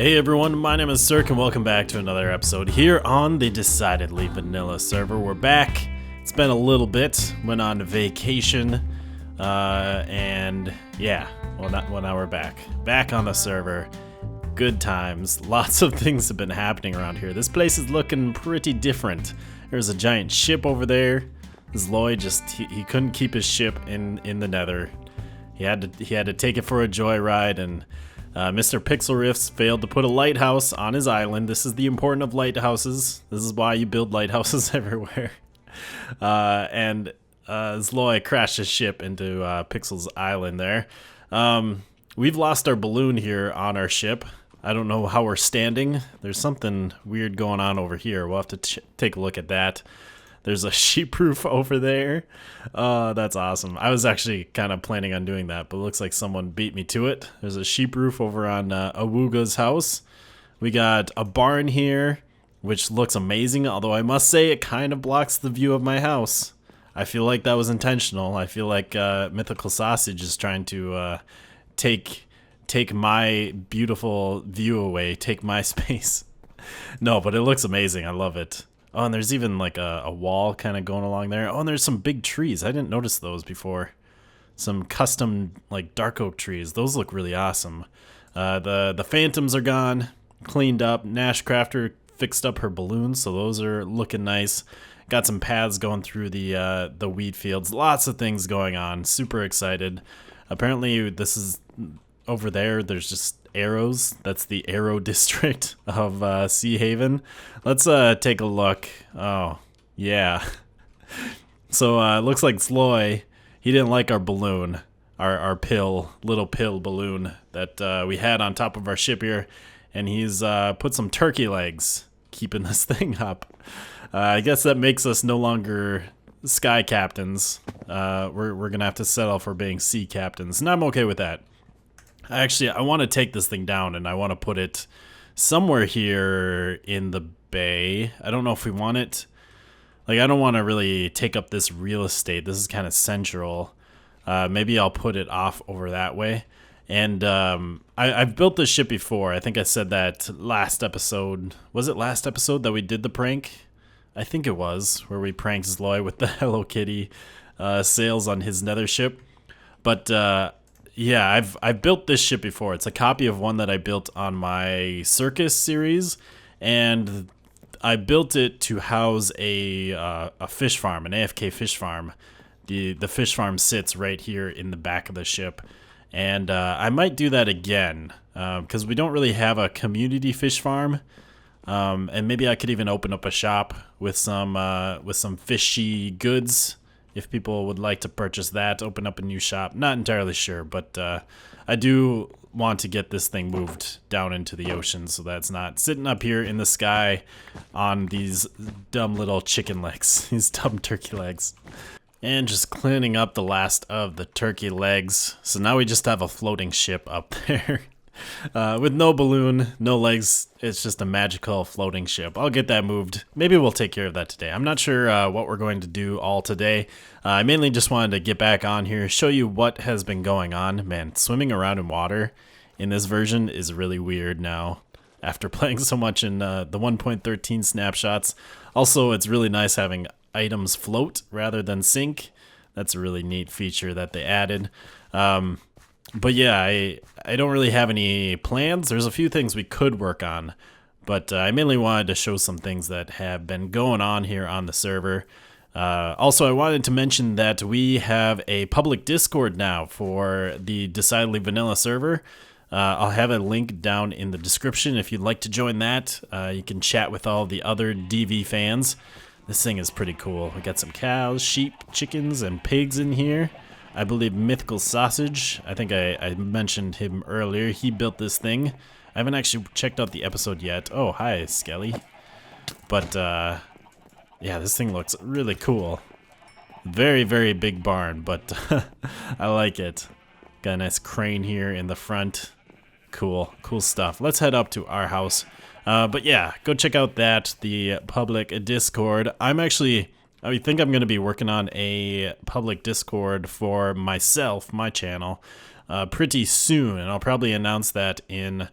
Hey everyone, my name is Cirque and welcome back to another episode here on the Decidedly Vanilla server. We're back. It's been a little bit, went on vacation, and yeah, well now we're back. Back on the server. Good times. Lots of things have been happening around here. This place is looking pretty different. There's a giant ship over there. Zloy he couldn't keep his ship in the nether. He had to take it for a joyride, and Mr. Pixel Rifts failed to put a lighthouse on his island. This is the importance of lighthouses. This is why you build lighthouses everywhere. And Zloy crashed his ship into Pixel's island there. We've lost our balloon here on our ship. I don't know how we're standing. There's something weird going on over here. We'll have to take a look at that. There's a sheep roof over there. That's awesome. I was actually kind of planning on doing that, but it looks like someone beat me to it. There's a sheep roof over on Awuga's house. We got a barn here, which looks amazing, although I must say it kind of blocks the view of my house. I feel like that was intentional. I feel like Mythical Sausage is trying to take my beautiful view away, take my space. No, but it looks amazing. I love it. Oh, and there's even like a wall kind of going along there. Oh, and there's some big trees. I didn't notice those before. Some custom like dark oak trees. Those look really awesome. The phantoms are gone, cleaned up. Nash Crafter fixed up her balloons, so those are looking nice. Got some paths going through the wheat fields. Lots of things going on. Super excited. Apparently, this is over there. There's just arrows. That's the arrow district of Sea Haven. Let's take a look. Oh, yeah. So it looks like Zloy, he didn't like our balloon, our little pill balloon that we had on top of our ship here, and he's put some turkey legs keeping this thing up. I guess that makes us no longer sky captains. We're gonna have to settle for being sea captains, and I'm okay with that. Actually, I want to take this thing down, and I want to put it somewhere here in the bay. I don't know if we want it. Like, I don't want to really take up this real estate. This is kind of central. Maybe I'll put it off over that way. And I've built this ship before. I think I said that last episode. Was it last episode that we did the prank? I think it was, where we pranked Zloy with the Hello Kitty sails on his nether ship. But yeah, I've built this ship before. It's a copy of one that I built on my Circus series, and I built it to house a fish farm, an AFK fish farm. The fish farm sits right here in the back of the ship, and I might do that again because we don't really have a community fish farm, and maybe I could even open up a shop with some fishy goods. If people would like to purchase that, open up a new shop. Not entirely sure, but I do want to get this thing moved down into the ocean so that's not sitting up here in the sky on these dumb little chicken legs, these dumb turkey legs. And just cleaning up the last of the turkey legs. So now we just have a floating ship up there. With no balloon, no legs, it's just a magical floating ship. I'll get that moved. Maybe we'll take care of that today. I'm not sure what we're going to do all today. I mainly just wanted to get back on here, show you what has been going on. Man, swimming around in water in this version is really weird now after playing so much in the 1.13 snapshots. Also, it's really nice having items float rather than sink. That's a really neat feature that they added. But yeah, I don't really have any plans. There's a few things we could work on, but I mainly wanted to show some things that have been going on here on the server. Also, I wanted to mention that we have a public Discord now for the Decidedly Vanilla server. I'll have a link down in the description if you'd like to join that. You can chat with all the other DV fans. This thing is pretty cool. We got some cows, sheep, chickens, and pigs in here. I believe Mythical Sausage, I think I mentioned him earlier. He built this thing. I haven't actually checked out the episode yet. Oh, hi, Skelly. But, yeah, this thing looks really cool. Very, very big barn, but I like it. Got a nice crane here in the front. Cool stuff. Let's head up to our house. But yeah, go check out the public Discord. I think I'm going to be working on a public Discord for myself, my channel, pretty soon, and I'll probably announce that in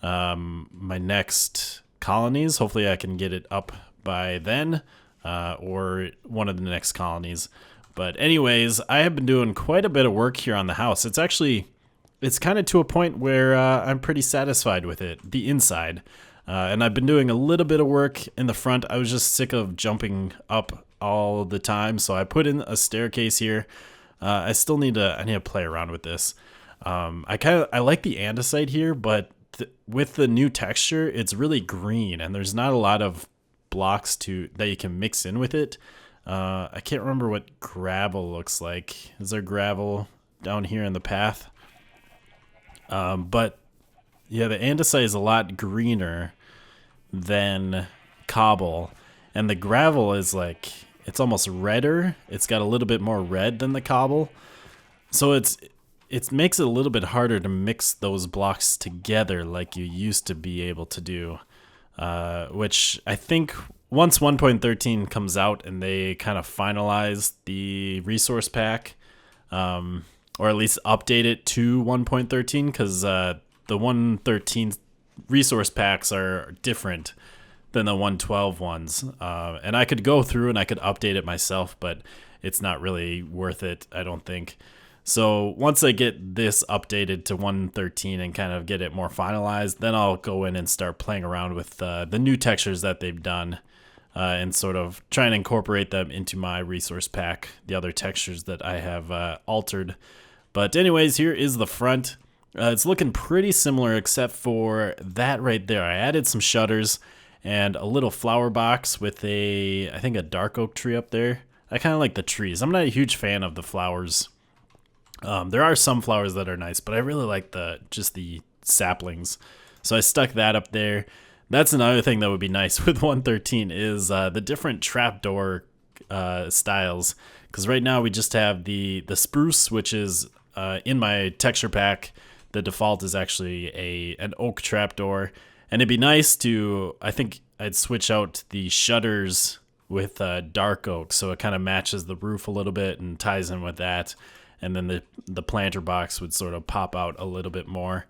my next colonies. Hopefully I can get it up by then, or one of the next colonies. But anyways, I have been doing quite a bit of work here on the house. It's kind of to a point where I'm pretty satisfied with it, the inside. And I've been doing a little bit of work in the front. I was just sick of jumping up all the time, so I put in a staircase here. I need to play around with this. I like the andesite here, but with the new texture, it's really green, and there's not a lot of blocks that you can mix in with it. I can't remember what gravel looks like. Is there gravel down here in the path? But yeah, the andesite is a lot greener than cobble, and the gravel is like, it's almost redder. It's got a little bit more red than the cobble, so it makes it a little bit harder to mix those blocks together like you used to be able to do, which I think once 1.13 comes out and they kind of finalize the resource pack, or at least update it to 1.13, because the 1.13 resource packs are different than the 1.12 ones. And I could go through and I could update it myself, but it's not really worth it, I don't think. So once I get this updated to 1.13 and kind of get it more finalized, then I'll go in and start playing around with the new textures that they've done, and sort of try and incorporate them into my resource pack, the other textures that I have altered. But anyways, here is the front. It's looking pretty similar except for that right there. I added some shutters and a little flower box with I think a dark oak tree up there. I kind of like the trees. I'm not a huge fan of the flowers. There are some flowers that are nice, but I really like just the saplings. So I stuck that up there. That's another thing that would be nice with 1.13 is the different trapdoor styles. Because right now we just have the spruce, which is in my texture pack. The default is actually an oak trapdoor. And it'd be nice to, I think I'd switch out the shutters with dark oak, so it kind of matches the roof a little bit and ties in with that. And then the planter box would sort of pop out a little bit more.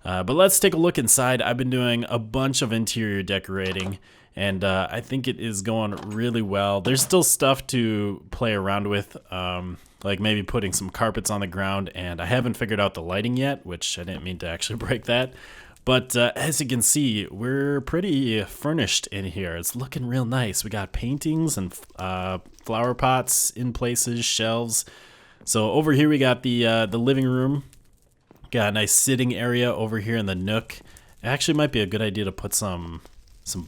But let's take a look inside. I've been doing a bunch of interior decorating, and I think it is going really well. There's still stuff to play around with, like maybe putting some carpets on the ground, and I haven't figured out the lighting yet, which I didn't mean to actually break that. But as you can see, we're pretty furnished in here. It's looking real nice. We got paintings and flower pots in places, shelves. So over here we got the living room. Got a nice sitting area over here in the nook. It actually might be a good idea to put some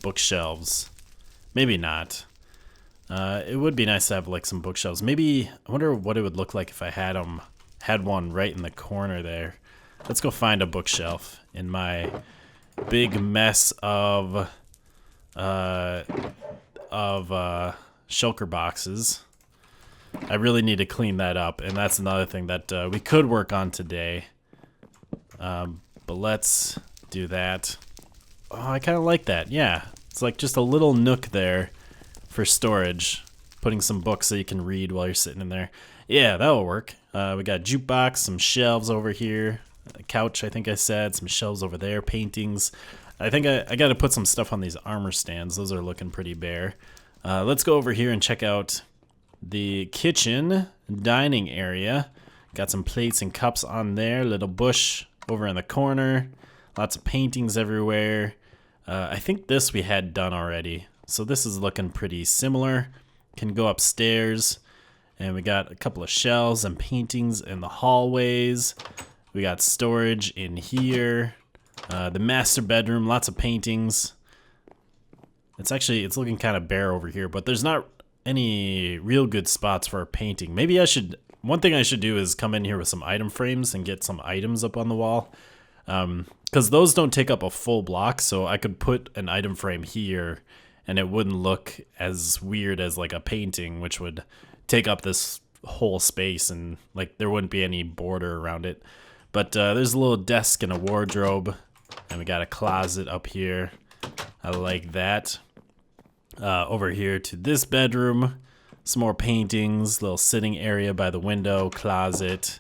bookshelves. Maybe not. It would be nice to have like some bookshelves. Maybe, I wonder what it would look like if I had one right in the corner there. Let's go find a bookshelf in my big mess of shulker boxes. I really need to clean that up, and that's another thing that we could work on today. But let's do that. Oh, I kind of like that. Yeah, it's like just a little nook there for storage. Putting some books so you can read while you're sitting in there. Yeah, that'll work. We got a jukebox, some shelves over here, a couch, I think I said, some shelves over there, paintings. I think I got to put some stuff on these armor stands. Those are looking pretty bare. Let's go over here and check out the kitchen dining area. Got some plates and cups on there. Little bush over in the corner. Lots of paintings everywhere. I think this we had done already. So this is looking pretty similar. Can go upstairs. And we got a couple of shelves and paintings in the hallways. We got storage in here. The master bedroom, lots of paintings. It's looking kind of bare over here, but there's not any real good spots for a painting. Maybe one thing I should do is come in here with some item frames and get some items up on the wall. Because those don't take up a full block, so I could put an item frame here and it wouldn't look as weird as like a painting, which would take up this whole space and like there wouldn't be any border around it. But there's a little desk and a wardrobe, and we got a closet up here. I like that. Over here to this bedroom, some more paintings, little sitting area by the window, closet,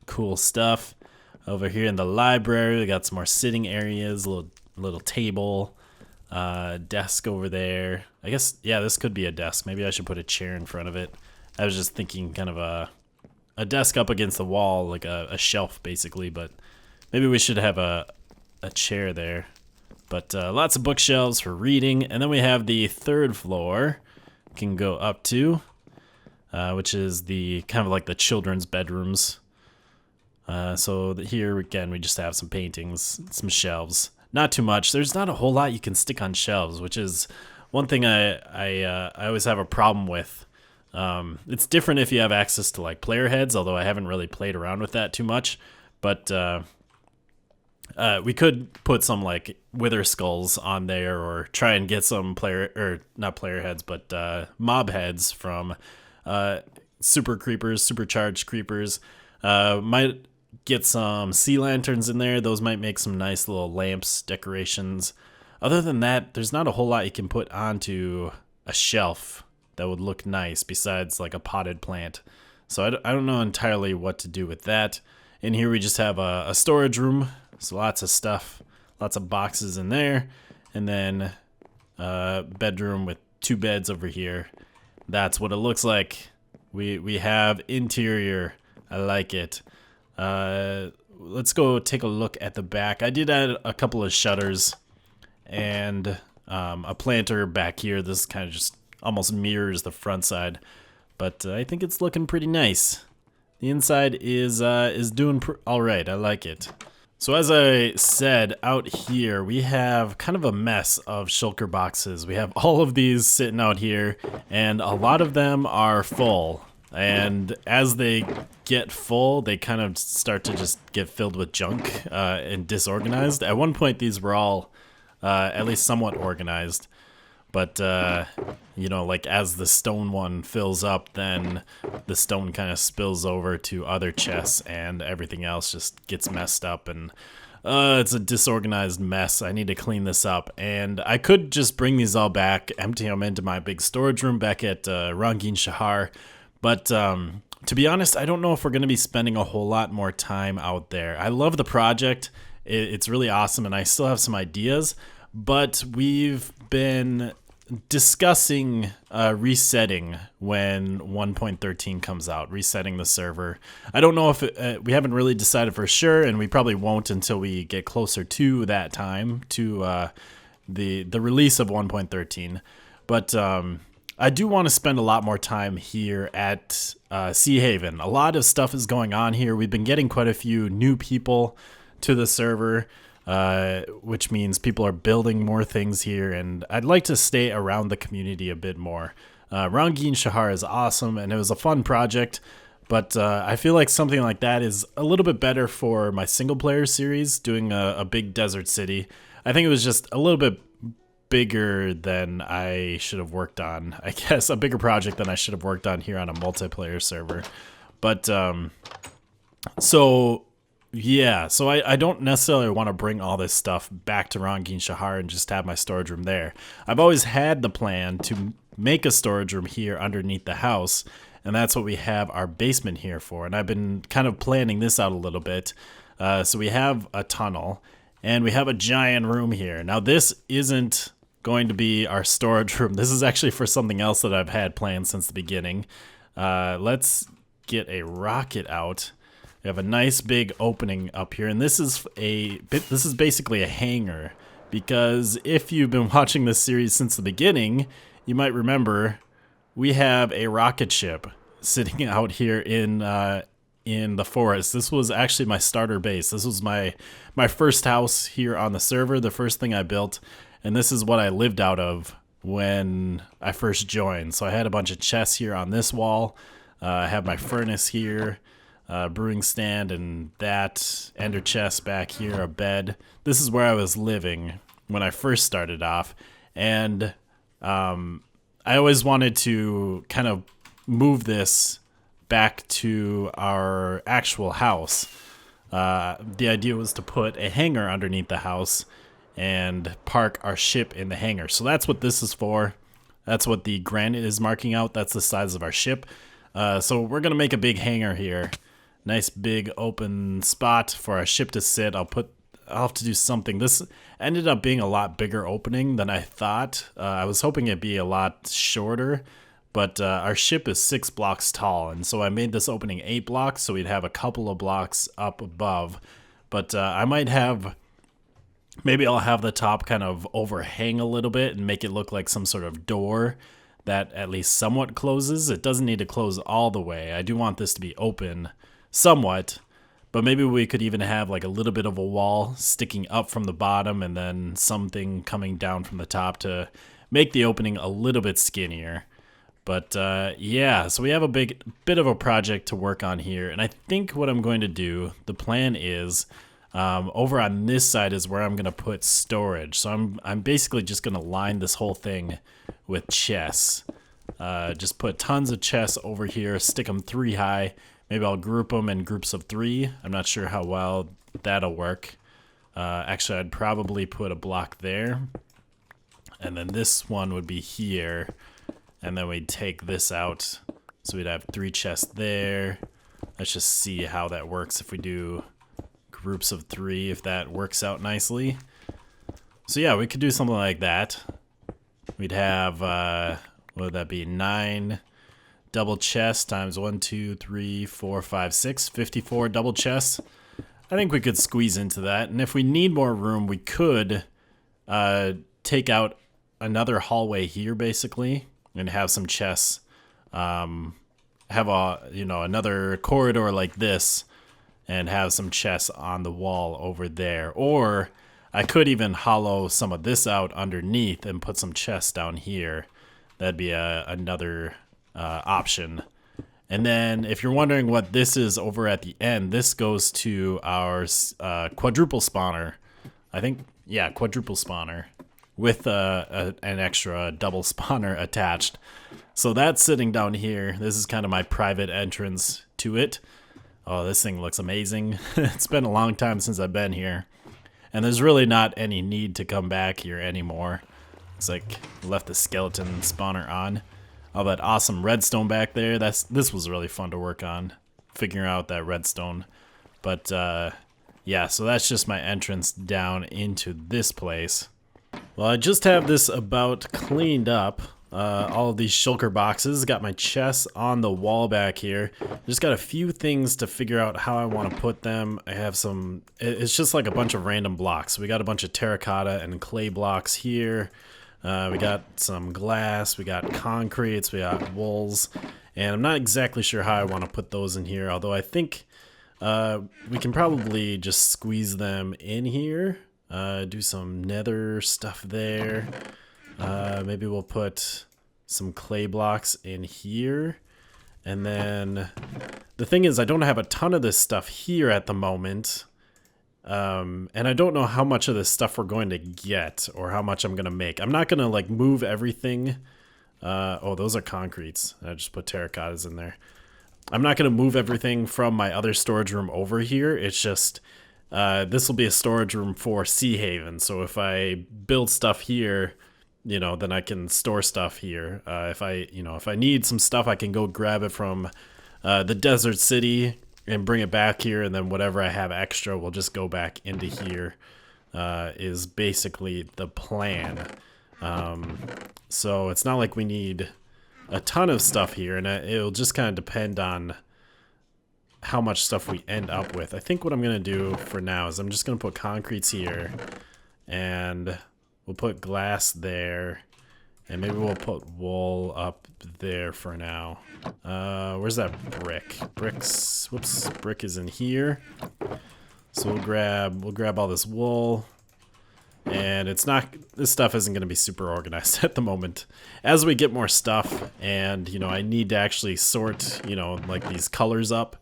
cool stuff. Over here in the library, we got some more sitting areas, a little little table, desk over there. I guess, yeah, this could be a desk. Maybe I should put a chair in front of it. I was just thinking kind of a desk up against the wall, like a shelf basically, but maybe we should have a chair there. But lots of bookshelves for reading. And then we have the third floor can go up to, which is the kind of like the children's bedrooms. So here again, we just have some paintings, some shelves. Not too much. There's not a whole lot you can stick on shelves, which is one thing I always have a problem with. It's different if you have access to like player heads, although I haven't really played around with that too much. But we could put some like wither skulls on there, or try and get some not player heads, but mob heads from super creepers, supercharged creepers. Might get some sea lanterns in there. Those might make some nice little lamps, decorations. Other than that, there's not a whole lot you can put onto a shelf that would look nice besides like a potted plant. So I don't know entirely what to do with that. In here we just have a storage room. So lots of stuff, lots of boxes in there. And then bedroom with 2 beds over here. That's what it looks like. We have interior. I like it. Let's go take a look at the back. I did add a couple of shutters and a planter back here. This kind of just almost mirrors the front side, but I think it's looking pretty nice. The inside is doing all right. I like it. So as I said, out here we have kind of a mess of shulker boxes. We have all of these sitting out here, and a lot of them are full. And as they get full, they kind of start to just get filled with junk and disorganized. At one point, these were all at least somewhat organized. But, you know, like as the stone one fills up, then the stone kind of spills over to other chests and everything else just gets messed up. And it's a disorganized mess. I need to clean this up. And I could just bring these all back, empty them into my big storage room back at Rangin Shahar. But to be honest, I don't know if we're going to be spending a whole lot more time out there. I love the project. It's really awesome, and I still have some ideas. But we've been discussing resetting when 1.13 comes out, resetting the server. I don't know if we haven't really decided for sure, and we probably won't until we get closer to that time, to the release of 1.13. But I do want to spend a lot more time here at Sea Haven. A lot of stuff is going on here. We've been getting quite a few new people to the server, which means people are building more things here, and I'd like to stay around the community a bit more. Rangin Shahar is awesome, and it was a fun project, but I feel like something like that is a little bit better for my single-player series, doing a big desert city. I think it was just a little bit bigger than I should have worked on. I guess a bigger project than I should have worked on here on a multiplayer server. But so I don't necessarily want to bring all this stuff back to Rangin Shahar and just have my storage room there. I've always had the plan to make a storage room here underneath the house, and that's what we have our basement here for. And I've been kind of planning this out a little bit. So we have a tunnel, and we have a giant room here. Now this isn't going to be our storage room. This is actually for something else that I've had planned since the beginning. Let's get a rocket out. We have a nice big opening up here, and this is basically a hangar, because if you've been watching this series since the beginning, you might remember we have a rocket ship sitting out here in the forest. This was actually my starter base. This was my first house here on the server, the first thing I built, and this is what I lived out of when I first joined. So I had a bunch of chests here on this wall. I have my furnace here, brewing stand, and that ender chest back here, a bed. This is where I was living when I first started off, and I always wanted to kind of move this back to our actual house. The idea was to put a hangar underneath the house and park our ship in the hangar. So that's what this is for. That's what the granite is marking out. That's the size of our ship. So we're going to make a big hangar here. Nice big open spot for our ship to sit. I'll put I'll have to do something. This ended up being a lot bigger opening than I thought. I was hoping it'd be a lot shorter, but our ship is 6 blocks tall, and so I made this opening 8 blocks, so we'd have a couple of blocks up above. But I might have, maybe I'll have the top kind of overhang a little bit and make it look like some sort of door that at least somewhat closes. It doesn't need to close all the way. I do want this to be open somewhat. But maybe we could even have like a little bit of a wall sticking up from the bottom and then something coming down from the top to make the opening a little bit skinnier. But yeah, so we have a bit of a project to work on here. And I think what I'm going to do, the plan is over on this side is where I'm going to put storage. So I'm basically just going to line this whole thing with chests. Just put tons of chests over here, stick them 3 high. Maybe I'll group them in groups of 3. I'm not sure how well that'll work. Actually, I'd probably put a block there. And then this one would be here. And then we'd take this out. So we'd have 3 chests there. Let's just see how that works if we do groups of 3, if that works out nicely. So yeah, we could do something like that. We'd have, what would that be, 9... double chest times 1, 2, 3, 4, 5, 6, 54 double chests. I think we could squeeze into that. And if we need more room, we could take out another hallway here basically and have some chests. Have another corridor like this and have some chests on the wall over there. Or I could even hollow some of this out underneath and put some chests down here. That'd be another option. And then if you're wondering what this is over at the end, this goes to our quadruple spawner. I think, yeah, quadruple spawner with an extra double spawner attached. So that's sitting down here. This is kind of my private entrance to it. Oh, this thing looks amazing. It's been a long time since I've been here, and there's really not any need to come back here anymore. It's like left the skeleton spawner on. All that awesome redstone back there. This was really fun to work on, figuring out that redstone. But yeah, so that's just my entrance down into this place. Well, I just have this about cleaned up. All of these shulker boxes. Got my chests on the wall back here. Just got a few things to figure out how I want to put them. I have some, it's just like a bunch of random blocks. We got a bunch of terracotta and clay blocks here. We got some glass, we got concretes, we got wools, and I'm not exactly sure how I want to put those in here, although I think we can probably just squeeze them in here, do some nether stuff there. Maybe we'll put some clay blocks in here, and then the thing is I don't have a ton of this stuff here at the moment. And I don't know how much of this stuff we're going to get or how much I'm going to make. I'm not going to like move everything. Oh, those are concretes. I just put terracottas in there. I'm not going to move everything from my other storage room over here. It's just, this will be a storage room for Sea Haven. So if I build stuff here, you know, then I can store stuff here. If I need some stuff, I can go grab it from, the desert city and bring it back here, and then whatever I have extra will just go back into here, is basically the plan. So it's not like we need a ton of stuff here, and it'll just kind of depend on how much stuff we end up with. I think what I'm going to do for now is I'm just going to put concretes here, and we'll put glass there, and maybe we'll put wool up there for now. Where's that brick? Brick is in here. So we'll grab all this wool. And this stuff isn't going to be super organized at the moment. As we get more stuff, and, you know, I need to actually sort, you know, like these colors up.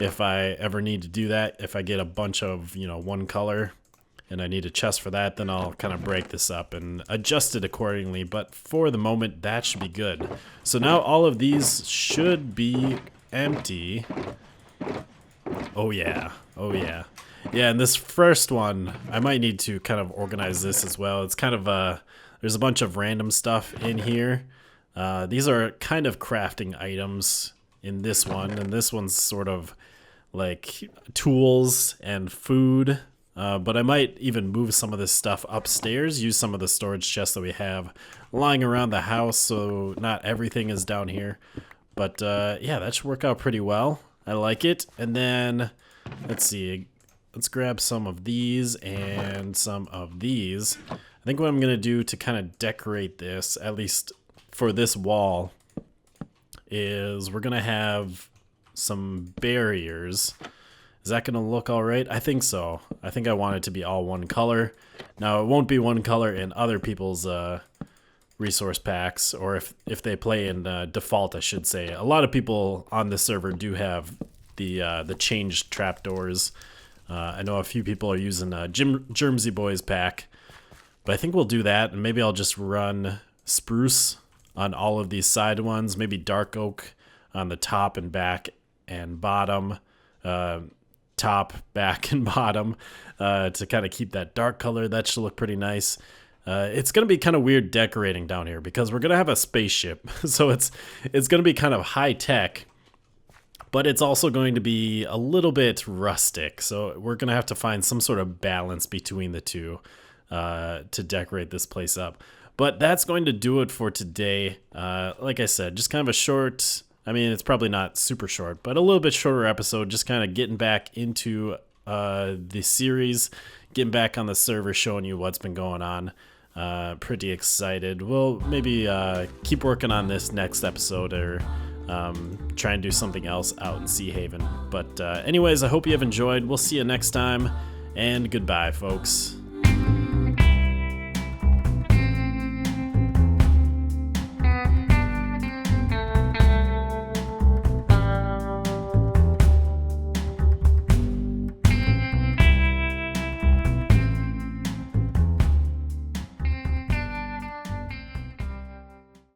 If I ever need to do that, if I get a bunch of, you know, one color, and I need a chest for that, then I'll kind of break this up and adjust it accordingly. But for the moment, that should be good. So now all of these should be empty. Oh yeah, oh yeah. Yeah, and this first one, I might need to kind of organize this as well. It's kind of, there's a bunch of random stuff in here. These are kind of crafting items in this one, and this one's sort of like tools and food. but I might even move some of this stuff upstairs, use some of the storage chests that we have lying around the house, so not everything is down here. But yeah, that should work out pretty well. I like it. And then, let's see, let's grab some of these and some of these. I think what I'm going to do to kind of decorate this, at least for this wall, is we're going to have some barriers. Is that going to look all right? I think so. I think I want it to be all one color. Now, it won't be one color in other people's resource packs, or if they play in default, I should say. A lot of people on this server do have the changed trapdoors. I know a few people are using Germsy Boys pack, but I think we'll do that, and maybe I'll just run spruce on all of these side ones, maybe dark oak on the top and back and bottom, top, back, and bottom, to kind of keep that dark color. That should look pretty nice. It's going to be kind of weird decorating down here because we're going to have a spaceship, so it's going to be kind of high tech, but it's also going to be a little bit rustic, so we're going to have to find some sort of balance between the two to decorate this place up. But that's going to do it for today. Like I said, just kind of a short, I mean, it's probably not super short, but a little bit shorter episode, just kind of getting back into the series, getting back on the server, showing you what's been going on. Pretty excited. We'll maybe keep working on this next episode, or try and do something else out in Sea Haven. But anyways, I hope you have enjoyed. We'll see you next time, and goodbye, folks.